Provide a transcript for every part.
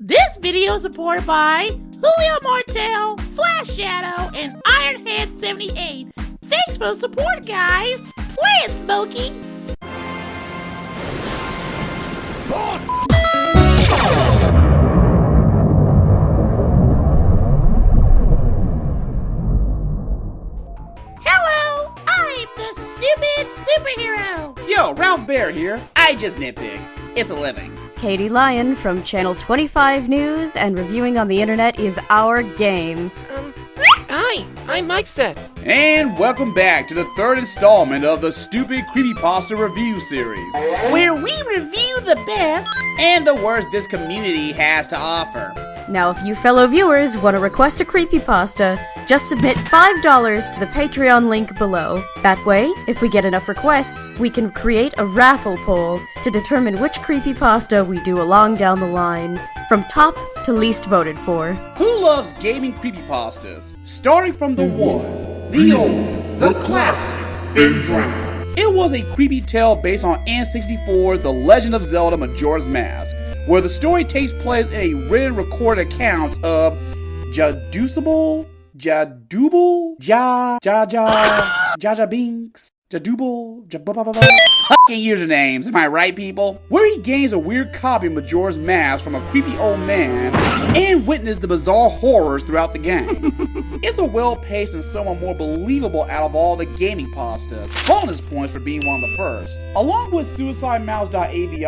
This video is supported by Julio, Martell, Flash Shadow, and Ironhead78. Thanks for the support, guys. Play it, Smokey. Hello, I'm the stupid superhero. Yo, Ralph Bear here. I just nitpick. It's a living. Katie Lyon from Channel 25 News, and reviewing on the internet is our game. Hi, I'm Micset. And welcome back to the third installment of the Stupid Creepypasta Review Series, Where we review the best and the worst this community has to offer. Now, if you fellow viewers want to request a creepypasta, just submit $5 to the Patreon link below. That way, if we get enough requests, we can create a raffle poll to determine which creepypasta we do along down the line, from top to least voted for. Who loves gaming creepypastas? Starting from the one, the only, the classic, FinnBogart. It was a creepy tale based on N64's The Legend of Zelda Majora's Mask, where the story takes place in a written recorded account of Jadooble, Jaja Binks, Jadooble, fucking usernames, am I right, people? Where he gains a weird copy of Majora's Mask from a creepy old man and witness the bizarre horrors throughout the game. It's a well-paced and somewhat more believable out of all the gaming pastas. Bonus points for being one of the first. Along with SuicideMouse.avi,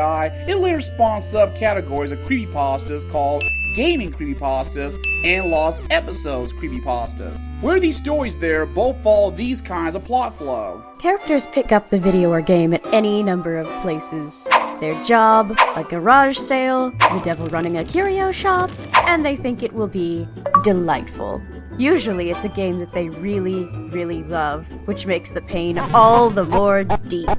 it later spawned subcategories of creepypastas called Gaming Creepypastas and Lost Episodes Creepypastas, where these stories there both follow these kinds of plot flow. Characters pick up the video or game at any number of places. Their job, a garage sale, the devil running a curio shop, and they think it will be delightful. Usually it's a game that they really, really love, which makes the pain all the more deep.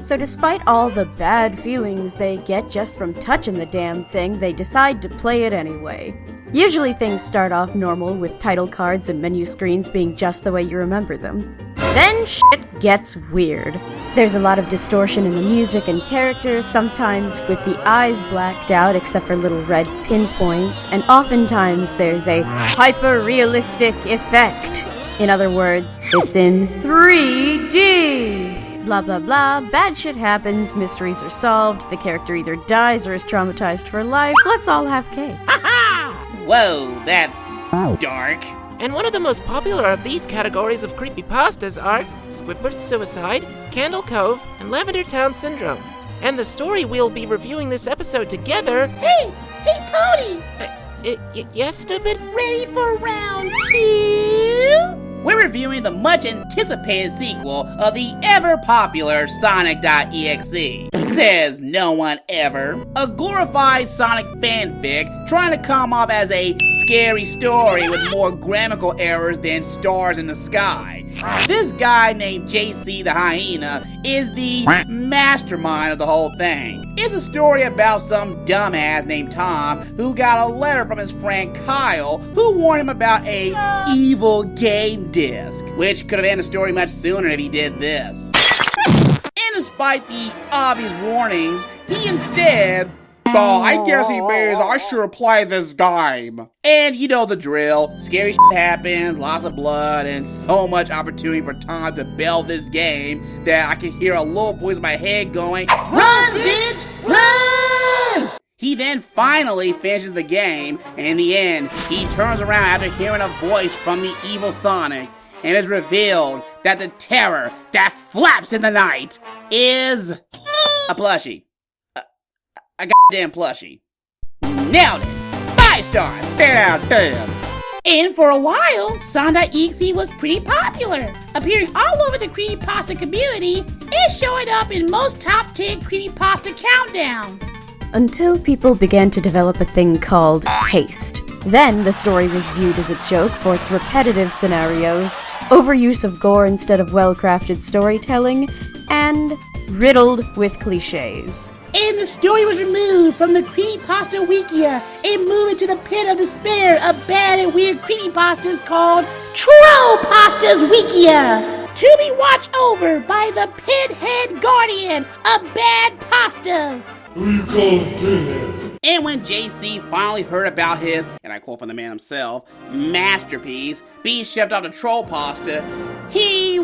So despite all the bad feelings they get just from touching the damn thing, they decide to play it anyway. Usually things start off normal, with title cards and menu screens being just the way you remember them. Then shit gets weird. There's a lot of distortion in the music and characters, sometimes with the eyes blacked out except for little red pinpoints, and oftentimes there's a hyper-realistic effect. In other words, it's in 3D! Blah blah blah, bad shit happens, mysteries are solved, the character either dies or is traumatized for life, let's all have cake. Whoa, that's dark. And one of the most popular of these categories of creepypastas are Squidward's Suicide, Candle Cove, and Lavender Town Syndrome. And the story we'll be reviewing this episode together... Hey Pony! Yes, stupid? Ready for round 2? We're reviewing the much-anticipated sequel of the ever-popular Sonic.exe. Says no one ever. A glorified Sonic fanfic trying to come off as a scary story with more grammatical errors than stars in the sky. This guy named JC-The-Hyena is the mastermind of the whole thing. It's a story about some dumbass named Tom who got a letter from his friend Kyle who warned him about a evil game disc, which could have ended the story much sooner if he did this. And despite the obvious warnings, he instead... Oh, I guess he means I should play this game. And you know the drill. Scary shit happens, lots of blood, and so much opportunity for Tom to bail this game that I can hear a little voice in my head going, "Run, bitch, run!" He then finally finishes the game, and in the end, he turns around after hearing a voice from the evil Sonic, and it's revealed that the terror that flaps in the night is a plushie. A goddamn plushie. Nailed it! 5 stars! 10 out of 10! And for a while, Sonic.exe was pretty popular, appearing all over the creepypasta community and showing up in most top 10 creepypasta countdowns. Until people began to develop a thing called taste. Then the story was viewed as a joke for its repetitive scenarios, overuse of gore instead of well-crafted storytelling, and riddled with cliches. And the story was removed from the Creepypasta Wikia and moved into the pit of despair of bad and weird creepypastas called Trollpastas Wikia, to be watched over by the Pinhead Guardian of Bad Pastas. Who you calling Pinhead? And when JC finally heard about his, and I quote from the man himself, masterpiece being shipped out to Troll Pasta, he,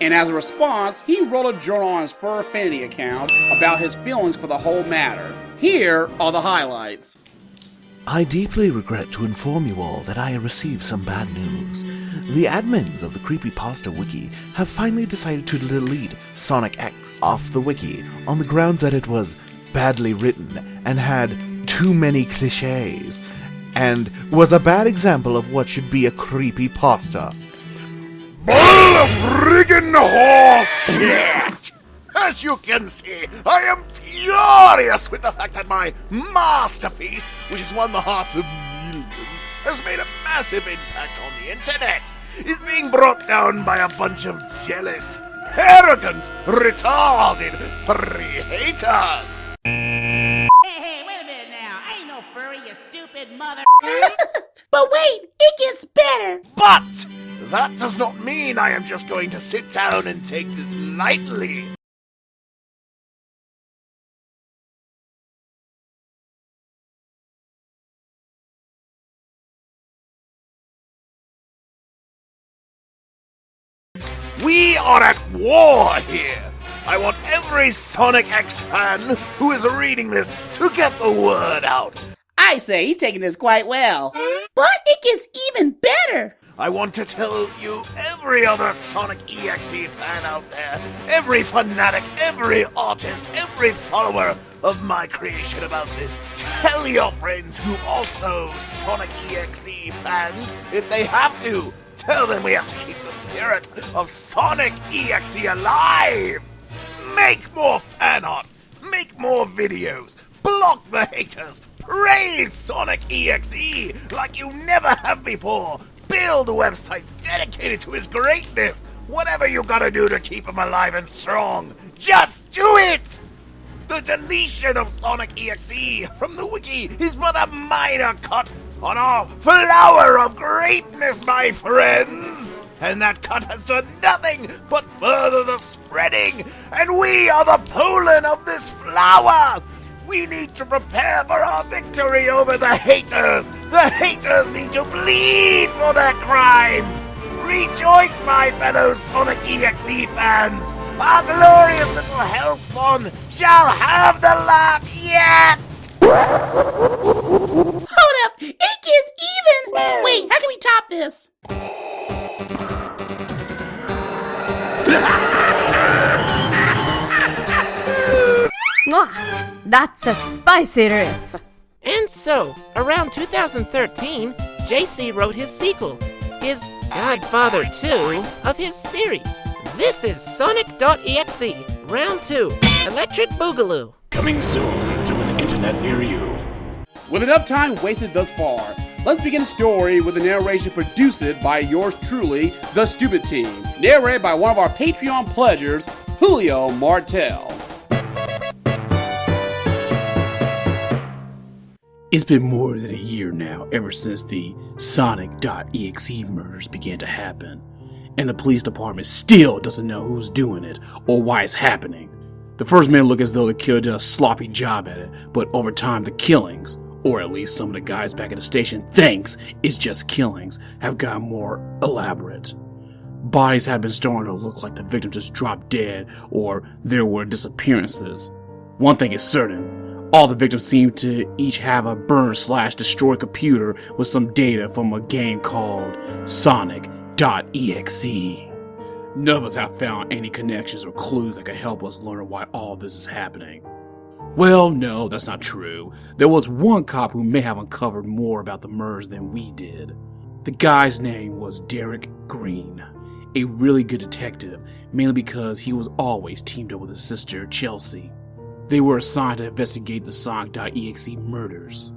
and as a response, he wrote a journal on his Fur Affinity account about his feelings for the whole matter. Here are the highlights. I deeply regret to inform you all that I have received some bad news. The admins of the Creepypasta wiki have finally decided to delete Sonic.exe off the wiki on the grounds that it was badly written and had too many cliches, and was a bad example of what should be a creepypasta. Bull of friggin' horse shit! As you can see, I am furious with the fact that my masterpiece, which has won the hearts of millions, has made a massive impact on the internet, is being brought down by a bunch of jealous, arrogant, retarded, furry haters. Hey, wait a minute now. I ain't no furry, you stupid mother. But wait, it gets better. But that does not mean I am just going to sit down and take this lightly. We are at war here. I want every Sonic.exe fan who is reading this to get the word out. I say he's taking this quite well. But it gets even better. I want to tell you, every other Sonic.exe fan out there, every fanatic, every artist, every follower of my creation about this, tell your friends who also Sonic.exe fans, if they have to. Tell them we have to keep the spirit of Sonic.exe alive! Make more fan art! Make more videos! Block the haters! Praise Sonic.exe like you never have before! Build websites dedicated to his greatness! Whatever you gotta do to keep him alive and strong, just do it! The deletion of Sonic.exe from the wiki is but a minor cut on our flower of greatness, my friends! And that cut has done nothing but further the spreading, and we are the pollen of this flower! We need to prepare for our victory over the haters! The haters need to bleed for their crimes! Rejoice, my fellow Sonic.exe fans! Our glorious little hellspawn shall have the laugh yet! Hold up, it gets even. Wait, how can we top this? Mwah! That's a spicy riff. And so, around 2013, JC wrote his sequel, his Godfather 2 of his series. This is Sonic.exe, Round 2, Electric Boogaloo. Coming soon to an internet near you. With enough time wasted thus far, let's begin the story with a narration produced by yours truly, the Stupid Team, narrated by one of our Patreon pledgers, Julio Martell. It's been more than a year now ever since the Sonic.exe murders began to happen, and the police department still doesn't know who's doing it or why it's happening. The first men look as though the killer did a sloppy job at it, but over time the killings, or at least some of the guys back at the station thinks it's just killings, have gotten more elaborate. Bodies have been starting to look like the victim just dropped dead, or there were disappearances. One thing is certain, all the victims seem to each have a burn/destroy computer with some data from a game called Sonic.exe. None of us have found any connections or clues that could help us learn why all this is happening. Well, no, that's not true. There was one cop who may have uncovered more about the murders than we did. The guy's name was Derek Green, a really good detective, mainly because he was always teamed up with his sister, Chelsea. They were assigned to investigate the Sonic.exe murders.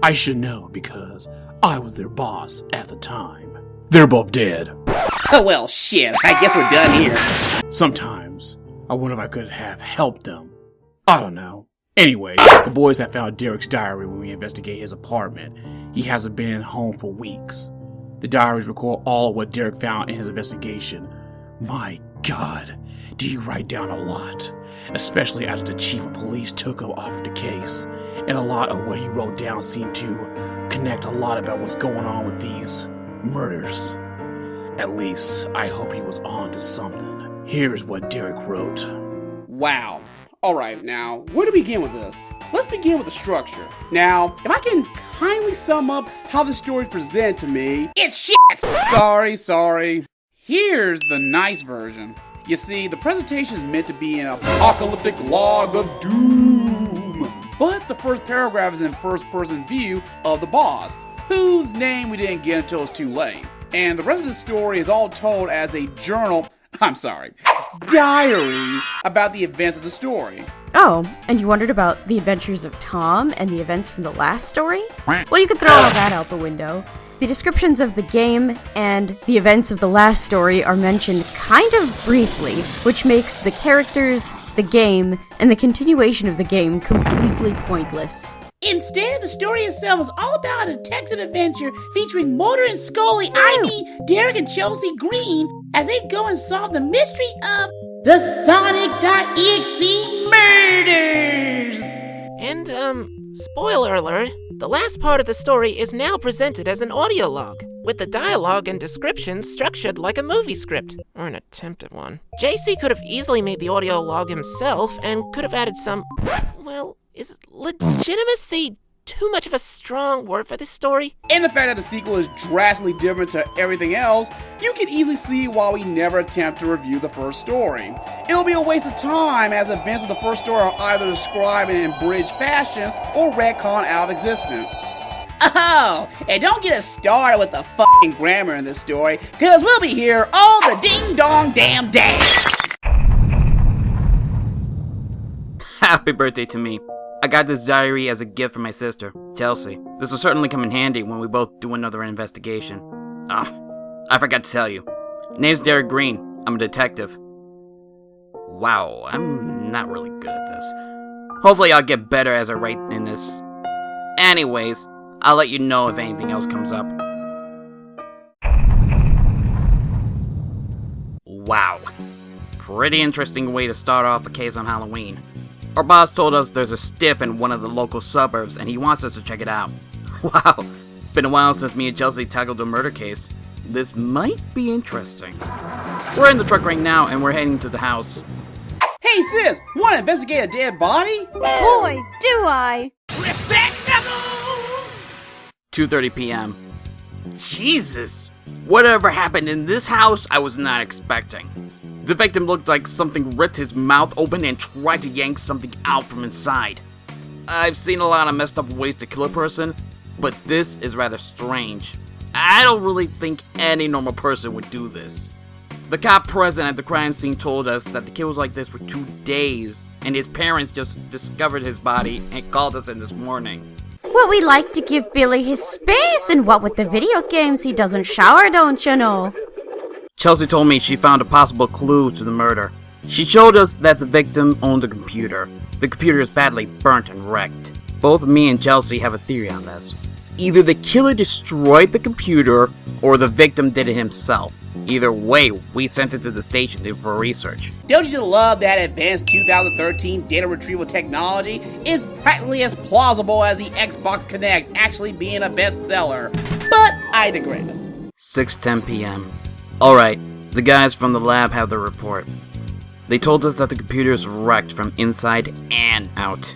I should know because I was their boss at the time. They're both dead. Oh, well, shit, I guess we're done here. Sometimes, I wonder if I could have helped them. I don't know. Anyway, the boys have found Derek's diary when we investigate his apartment. He hasn't been home for weeks. The diaries record all what Derek found in his investigation. My God, do you write down a lot? Especially after the chief of police took him off the case. And a lot of what he wrote down seemed to connect a lot about what's going on with these murders. At least, I hope he was on to something. Here's what Derek wrote. Wow. Alright, now, where to begin with this? Let's begin with the structure. Now, if I can kindly sum up how the story is presented to me, it's shit! Sorry. Here's the nice version. You see, the presentation is meant to be an apocalyptic log of doom. But the first paragraph is in first-person view of the boss, whose name we didn't get until it's too late. And the rest of the story is all told as a diary about the events of the story. Oh, and you wondered about the adventures of Tom and the events from the last story? Well, you could throw all that out the window. The descriptions of the game and the events of the last story are mentioned kind of briefly, which makes the characters, the game, and the continuation of the game completely pointless. Instead, the story itself is all about a detective adventure featuring Motor and Scully, i.e. Derek and Chelsea Green, as they go and solve the mystery of the Sonic.exe murders. And, spoiler alert, the last part of the story is now presented as an audio log, with the dialogue and descriptions structured like a movie script, or an attempt at one. JC could have easily made the audio log himself and could have added some, well, is legitimacy too much of a strong word for this story? And the fact that the sequel is drastically different to everything else, you can easily see why we never attempt to review the first story. It'll be a waste of time, as events of the first story are either described in abridged fashion or retcon out of existence. Oh, and don't get us started with the fucking grammar in this story, cause we'll be here all the ding dong damn day. Happy birthday to me. I got this diary as a gift from my sister, Chelsea. This will certainly come in handy when we both do another investigation. I forgot to tell you. Name's Derek Green. I'm a detective. Wow, I'm not really good at this. Hopefully I'll get better as I write in this. Anyways, I'll let you know if anything else comes up. Wow. Pretty interesting way to start off a case on Halloween. Our boss told us there's a stiff in one of the local suburbs and he wants us to check it out. Wow, been a while since me and Chelsea tackled a murder case. This might be interesting. We're in the truck right now and we're heading to the house. Hey sis, wanna investigate a dead body? Boy, do I! 2:30 p.m. Jesus! Whatever happened in this house, I was not expecting. The victim looked like something ripped his mouth open and tried to yank something out from inside. I've seen a lot of messed up ways to kill a person, but this is rather strange. I don't really think any normal person would do this. The cop present at the crime scene told us that the kid was like this for 2 days, and his parents just discovered his body and called us in this morning. Well, we like to give Billy his space, and what with the video games, he doesn't shower, don't you know? Chelsea told me she found a possible clue to the murder. She showed us that the victim owned a computer. The computer is badly burnt and wrecked. Both me and Chelsea have a theory on this. Either the killer destroyed the computer, or the victim did it himself. Either way, we sent it to the station for research. Don't you just love that advanced 2013 data retrieval technology is practically as plausible as the Xbox Kinect actually being a bestseller? But I digress. 6:10 p.m. Alright, the guys from the lab have the report. They told us that the computer is wrecked from inside and out.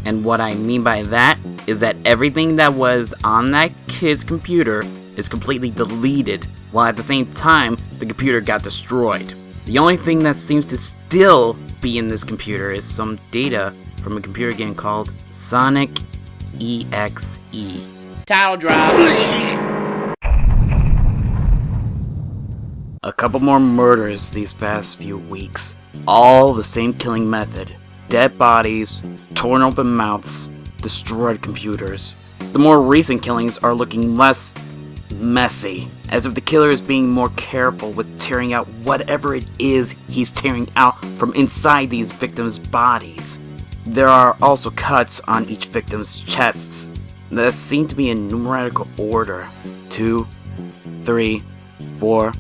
And what I mean by that is that everything that was on that kid's computer is completely deleted, while at the same time, the computer got destroyed. The only thing that seems to still be in this computer is some data from a computer game called Sonic.exe. Title drop. A couple more murders these past few weeks. All the same killing method. Dead bodies, torn open mouths, destroyed computers. The more recent killings are looking less messy, as if the killer is being more careful with tearing out whatever it is he's tearing out from inside these victims' bodies. There are also cuts on each victim's chests that seem to be in numerical order. 2, 3, 4,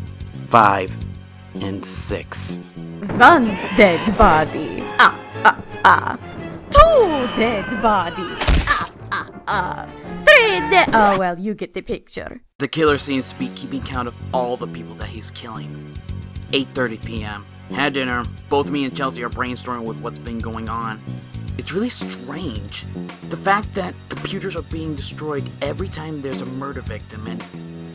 5. and 6. 1 dead body. 2 dead body. 3 dead. Oh, well, you get the picture. The killer seems to be keeping count of all the people that he's killing. 8:30 p.m. Had dinner. Both me and Chelsea are brainstorming with what's been going on. It's really strange. The fact that computers are being destroyed every time there's a murder victim, and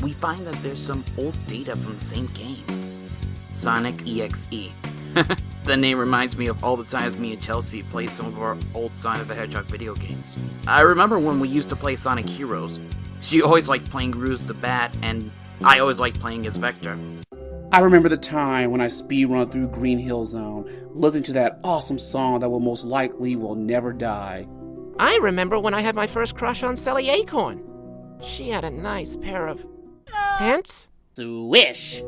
we find that there's some old data from the same game. Sonic.exe. The name reminds me of all the times me and Chelsea played some of our old Sonic the Hedgehog video games. I remember when we used to play Sonic Heroes. She always liked playing Ruse the Bat, and I always liked playing as Vector. I remember the time when I speedrun through Green Hill Zone, listening to that awesome song that will most likely will never die. I remember when I had my first crush on Sally Acorn. She had a nice pair of pants. Swish!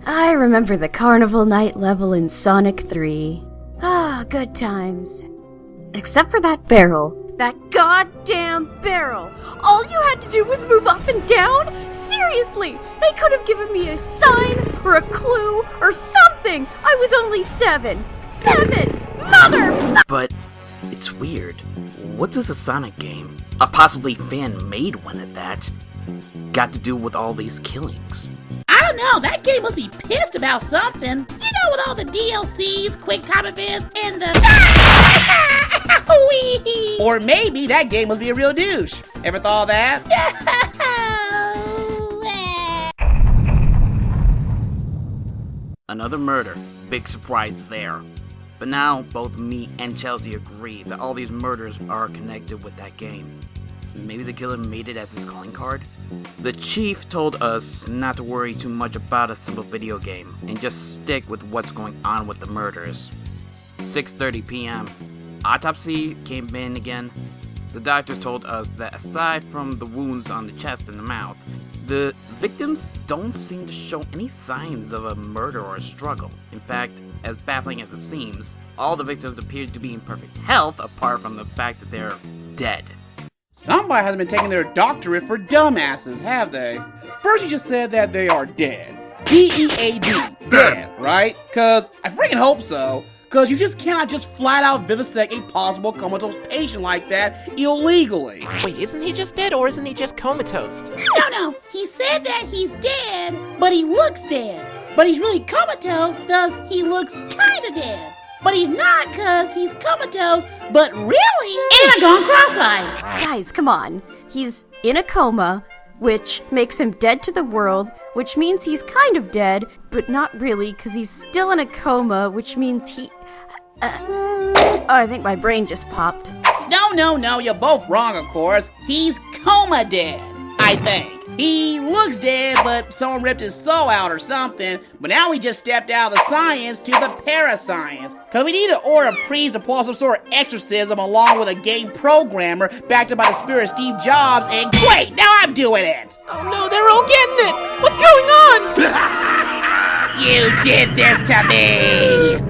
I remember the carnival night level in Sonic 3. Ah, good times. Except for that barrel. That goddamn barrel! All you had to do was move up and down? Seriously! They could have given me a sign, or a clue, or something! I was only 7! 7! Mother! But it's weird. What does a Sonic game, a possibly fan-made one at that, got to do with all these killings? I don't know, that game must be pissed about something. You know, with all the DLCs, quick time events, and the... Or maybe that game must be a real douche. Ever thought of that? Another murder. Big surprise there. But now, both me and Chelsea agree that all these murders are connected with that game. Maybe the killer made it as his calling card? The chief told us not to worry too much about a simple video game, and just stick with what's going on with the murders. 6:30 p.m. Autopsy came in again. The doctors told us that aside from the wounds on the chest and the mouth, the victims don't seem to show any signs of a murder or a struggle. In fact, as baffling as it seems, all the victims appear to be in perfect health apart from the fact that they're dead. Somebody hasn't been taking their doctorate for dumbasses, have they? First you just said that they are dead. D-E-A-D. Dead, right? Cause I freaking hope so. Cause you just cannot just flat out vivisect a possible comatose patient like that illegally. Wait, isn't he just dead, or isn't he just comatose? No, he said that he's dead, but he looks dead. But he's really comatose, thus he looks kinda dead. But he's not, cause he's comatose, but really, and gone cross-eyed. Guys, come on. He's in a coma, which makes him dead to the world, which means he's kind of dead, but not really, because he's still in a coma, which means he... Oh, I think my brain just popped. No, you're both wrong, of course. He's coma dead, I think. He looks dead, but someone ripped his soul out or something, but now we just stepped out of the science to the parascience. Cause we need to order a priest to pull some sort of exorcism along with a game programmer backed up by the spirit of Steve Jobs, and wait, now I'm doing it! Oh no, they're all getting it! What's going on? You did this to me!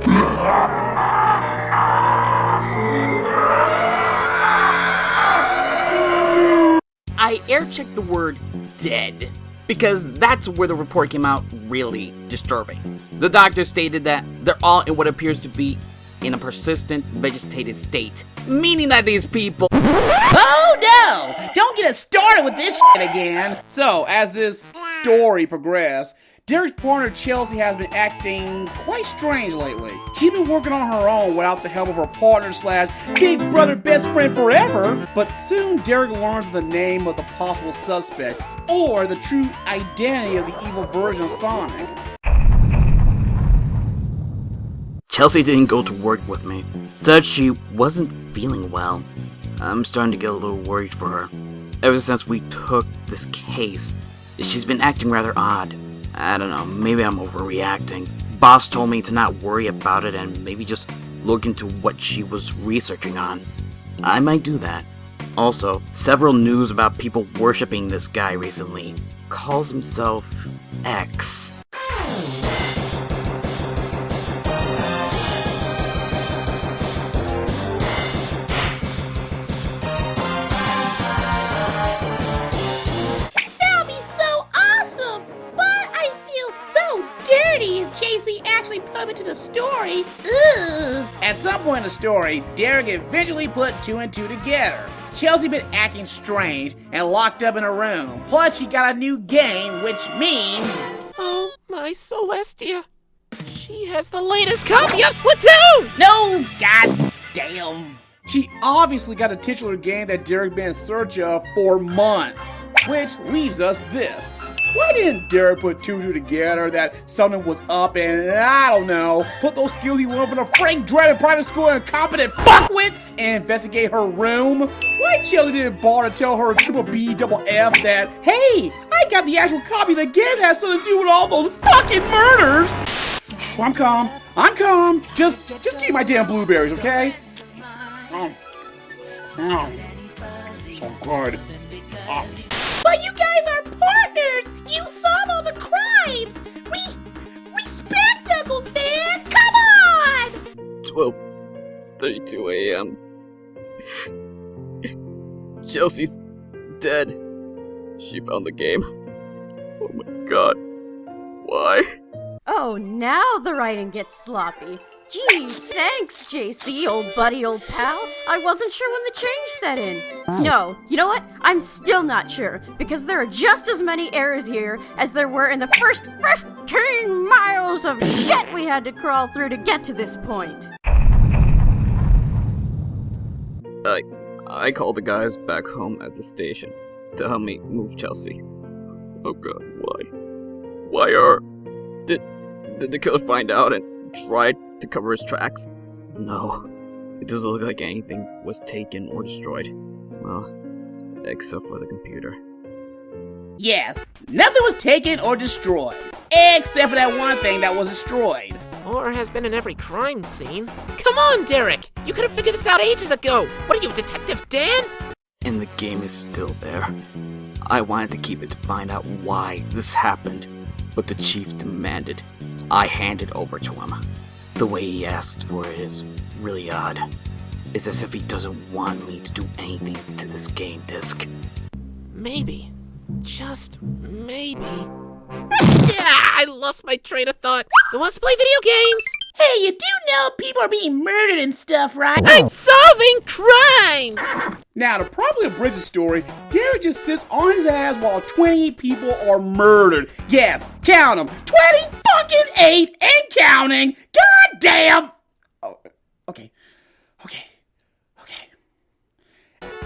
I air-checked the word dead, because that's where the report came out really disturbing. The doctor stated that they're all in what appears to be in a persistent vegetative state, meaning that these people... Oh no! Don't get us started with this shit again! So, as this story progressed, Derek's partner Chelsea has been acting quite strange lately. She's been working on her own without the help of her partner / big brother best friend forever, but soon Derek learns the name of the possible suspect, or the true identity of the evil version of Sonic. Chelsea didn't go to work with me. Said she wasn't feeling well. I'm starting to get a little worried for her. Ever since we took this case, she's been acting rather odd. I don't know, maybe I'm overreacting. Boss told me to not worry about it and maybe just look into what she was researching on. I might do that. Also, several news about people worshipping this guy recently. Calls himself X. That'll be so awesome! But I feel so dirty if JC him into the story. Ugh. At some point in the story, Derek eventually put 2 and 2 together. Chelsea been acting strange and locked up in a room. Plus, she got a new game, which means... Oh, my Celestia. She has the latest copy of Splatoon! No, goddamn. She obviously got a titular game that Derek been in search of for months. Which leaves us this. Why didn't Derek put 2 and 2 together that something was up and, I don't know, put those skills he learned from a Frank Drebin private school and incompetent fuckwits and investigate her room? Why Chelsea didn't bother to tell her triple B double F that, hey, I got the actual copy of the game that has something to do with all those fucking murders? I'm calm. Just give me my damn blueberries, okay? So good. But you guys are partners. You solve all the crimes. Respect Knuckles, man. Come on. 12:32 a.m. Chelsea's dead. She found the game. Oh my god. Why? Oh, now the writing gets sloppy. Gee, thanks, JC, old buddy, old pal. I wasn't sure when the change set in. No, you know what? I'm still not sure, because there are just as many errors here as there were in the first 15 miles of shit we had to crawl through to get to this point. I called the guys back home at the station to help me move Chelsea. Oh god, why? Did the killer find out and try to cover his tracks? No, it doesn't look like anything was taken or destroyed. Well, except for the computer. Yes, nothing was taken or destroyed, except for that one thing that was destroyed. Or has been in every crime scene. Come on, Derek! You could have figured this out ages ago! What are you, Detective Dan? And the game is still there. I wanted to keep it to find out why this happened, but the chief demanded I hand it over to him. The way he asked for it is really odd. It's as if he doesn't want me to do anything to this game disc. Maybe. Just maybe. I lost my train of thought. Who wants to play video games? Hey, you do know people are being murdered and stuff, right? I'm solving crimes! Now, to properly abridge the story, Derek just sits on his ass while 20 people are murdered. Yes, count them. 28 and counting. God damn! Oh, okay.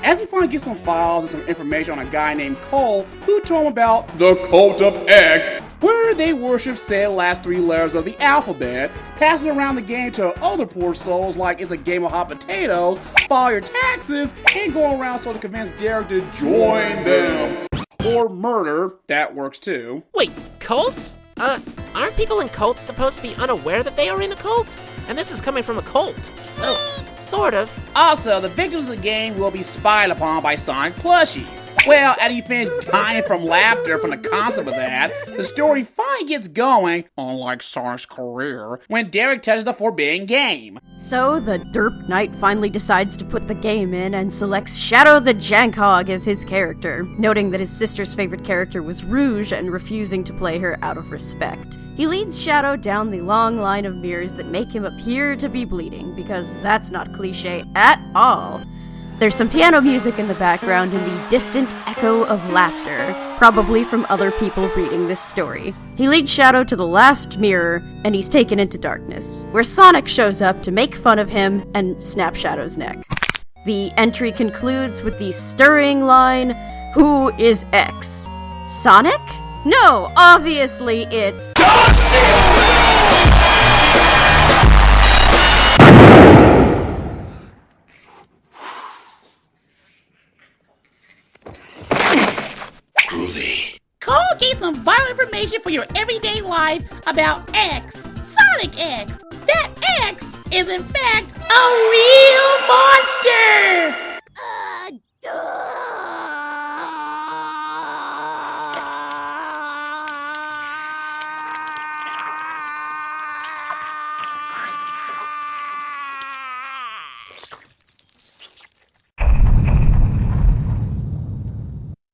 As he finally gets some files and some information on a guy named Cole, who told him about the Cult of X, where they worship said last 3 letters of the alphabet, passes around the game to other poor souls like it's a game of hot potatoes, file your taxes, and go around so to convince Derek to join them. Or murder, that works too. Wait, cults? Aren't people in cults supposed to be unaware that they are in a cult? And this is coming from a cult. Well, sort of. Also, the victims of the game will be spied upon by Sonic plushies. Well, after you finish dying from laughter from the concept of that, the story finally gets going, unlike Sonic's career, when Derek touches the forbidden game. So the derp knight finally decides to put the game in and selects Shadow the Hedgehog as his character, noting that his sister's favorite character was Rouge and refusing to play her out of respect. He leads Shadow down the long line of mirrors that make him appear to be bleeding, because that's not cliche at all. There's some piano music in the background and the distant echo of laughter, probably from other people reading this story. He leads Shadow to the last mirror, and he's taken into darkness, where Sonic shows up to make fun of him and snap Shadow's neck. The entry concludes with the stirring line, "Who is X? Sonic? No, obviously it's... Cole gave some vital information for your everyday life about X, Sonic X. That X is in fact a real monster!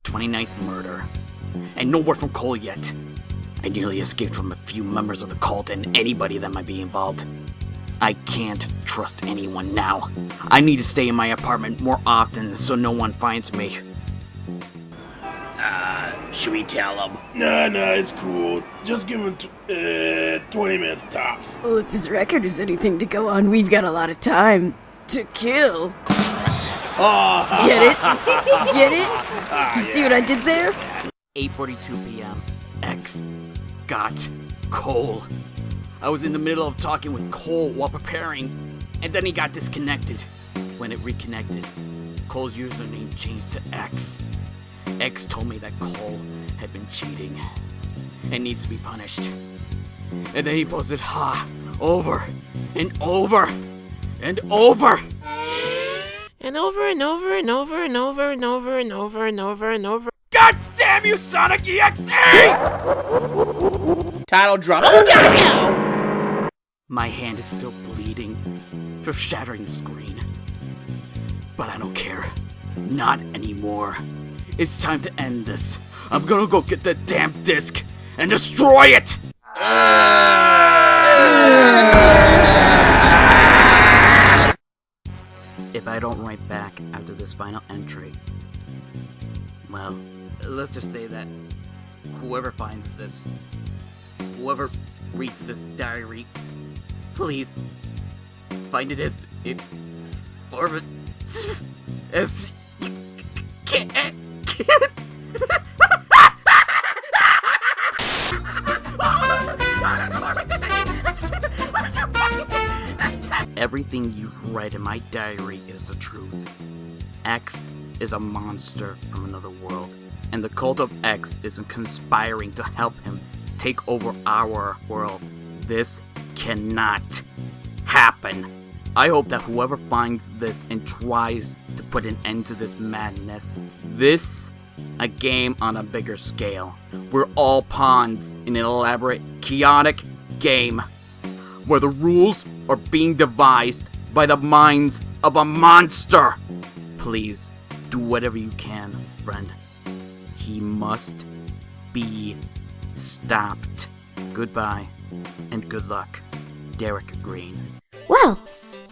'29th murder. And no word from Cole yet. I nearly escaped from a few members of the cult and anybody that might be involved. I can't trust anyone now. I need to stay in my apartment more often so no one finds me. Should we tell him? Nah, it's cool. Just give him 20 minutes tops. Well, if his record is anything to go on, we've got a lot of time to kill. Get it? Get it? You see what I did there? 8:42 p.m. X got Cole. I was in the middle of talking with Cole while preparing, and then he got disconnected. When it reconnected, Cole's username changed to X. X told me that Cole had been cheating and needs to be punished. And then he posted ha over and over and over. And over and over and over and over and over and over and over and over. God damn you, Sonic.exe! Title drop. Oh god, no! My hand is still bleeding for shattering the screen. But I don't care. Not anymore. It's time to end this. I'm gonna go get that damn disc and destroy it! If I don't write back after this final entry, well, let's just say that whoever finds this, whoever reads this diary, please find it as informative as you can. Everything you've read in my diary is the truth. X is a monster from another world, and the cult of X is conspiring to help him take over our world. This cannot happen. I hope that whoever finds this and tries to put an end to this madness, a game on a bigger scale. We're all pawns in an elaborate, chaotic game where the rules are being devised by the minds of a monster. Please, do whatever you can, friend. He must be stopped. Goodbye, and good luck, Derek Green. Well,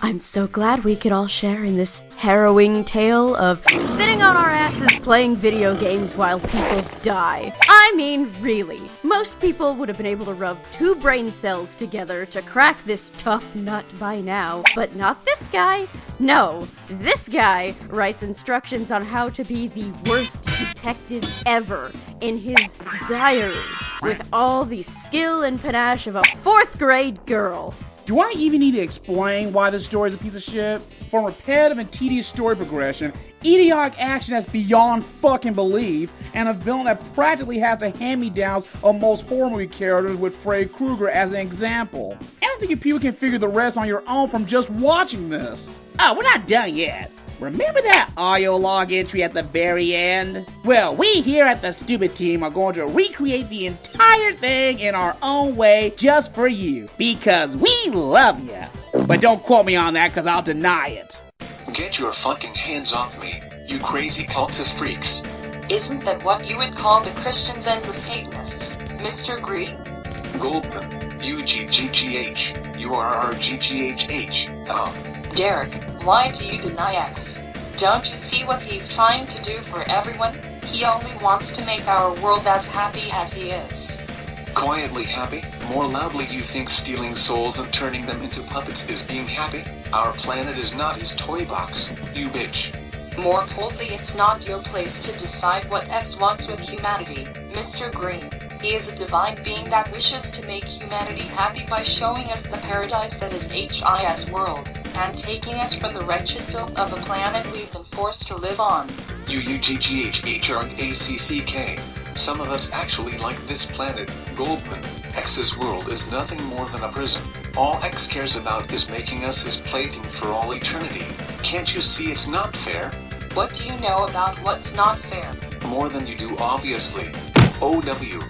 I'm so glad we could all share in this harrowing tale of sitting on our asses playing video games while people die. I mean, really, most people would have been able to rub 2 brain cells together to crack this tough nut by now, but not this guy. No, this guy writes instructions on how to be the worst detective ever in his diary, with all the skill and panache of a 4th grade girl. Do I even need to explain why this story is a piece of shit? From repetitive and tedious story progression, idiotic action that's beyond fucking belief, and a villain that practically has the hand-me-downs of most horror movie characters with Freddy Krueger as an example. I don't think you people can figure the rest on your own from just watching this. Oh, we're not done yet. Remember that audio log entry at the very end? Well, we here at the Stupid Team are going to recreate the entire thing in our own way just for you, because we love you. But don't quote me on that, because I'll deny it. Get your fucking hands off me, you crazy cultist freaks. Isn't that what you would call the Christians and the Satanists, Mr. Green? Goldman, UGGGH, URRGGHH, Derek, why do you deny X? Don't you see what he's trying to do for everyone? He only wants to make our world as happy as he is. Quietly happy? More loudly you think stealing souls and turning them into puppets is being happy? Our planet is not his toy box, you bitch. More boldly, it's not your place to decide what X wants with humanity, Mr. Green. He is a divine being that wishes to make humanity happy by showing us the paradise that is HIS world, and taking us from the wretched filth of a planet we've been forced to live on. UUGGHHRACCK. Some of us actually like this planet, Goldman. X's world is nothing more than a prison. All X cares about is making us his plaything for all eternity. Can't you see it's not fair? What do you know about what's not fair? More than you do, obviously. OW.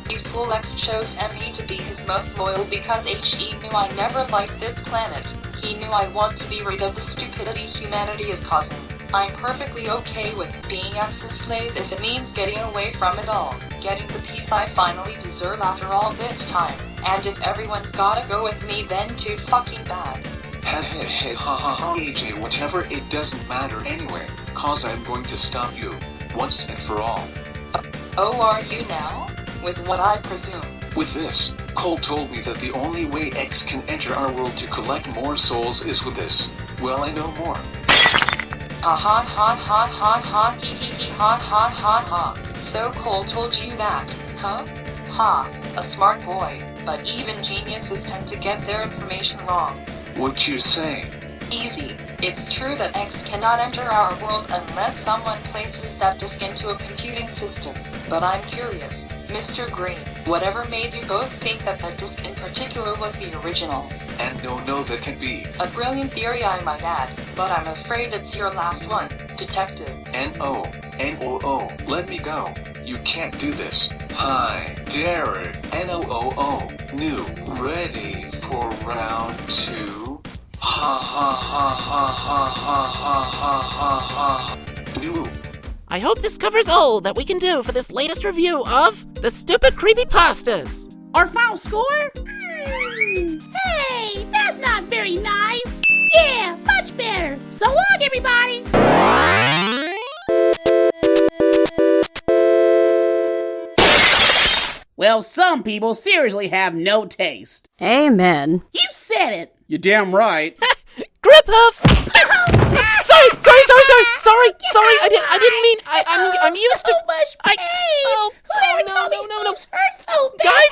You fool. X chose ME to be his most loyal because HE knew I never liked this planet. He knew I want to be rid of the stupidity humanity is causing. I'm perfectly okay with being X's slave if it means getting away from it all, getting the peace I finally deserve after all this time. And if everyone's gotta go with me, then too fucking bad. Hey, ha ha ha, AJ, whatever, it doesn't matter anyway, cause I'm going to stop you, once and for all. Oh, are you now? With what I presume? With this, Cole told me that the only way X can enter our world to collect more souls is with this. Well, I know more. Ha ha ha ha ha ha hee hee hee ha ha ha ha. So Cole told you that, huh? Ha, a smart boy, but even geniuses tend to get their information wrong. What you say? Easy. It's true that X cannot enter our world unless someone places that disk into a computing system. But I'm curious, Mr. Green, whatever made you both think that that disk in particular was the original? And no, that can be. A brilliant theory, I might add, but I'm afraid it's your last one, Detective. N-O, let me go. You can't do this. Hi, Derek. N-O, new, ready for round 2. Ha ha ha ha ha ha ha ha ha ha. New. I hope this covers all that we can do for this latest review of the stupid creepypastas. Our final score? Hey, that's not very nice. Yeah, much better. So long, everybody. Well, some people seriously have no taste. Amen. You said it. You're damn right. Grip hoof! Sorry, I didn't mean, I'm used to... So much pain. Oh, Whoever no, told me no. boobs hurt so bad. Guys,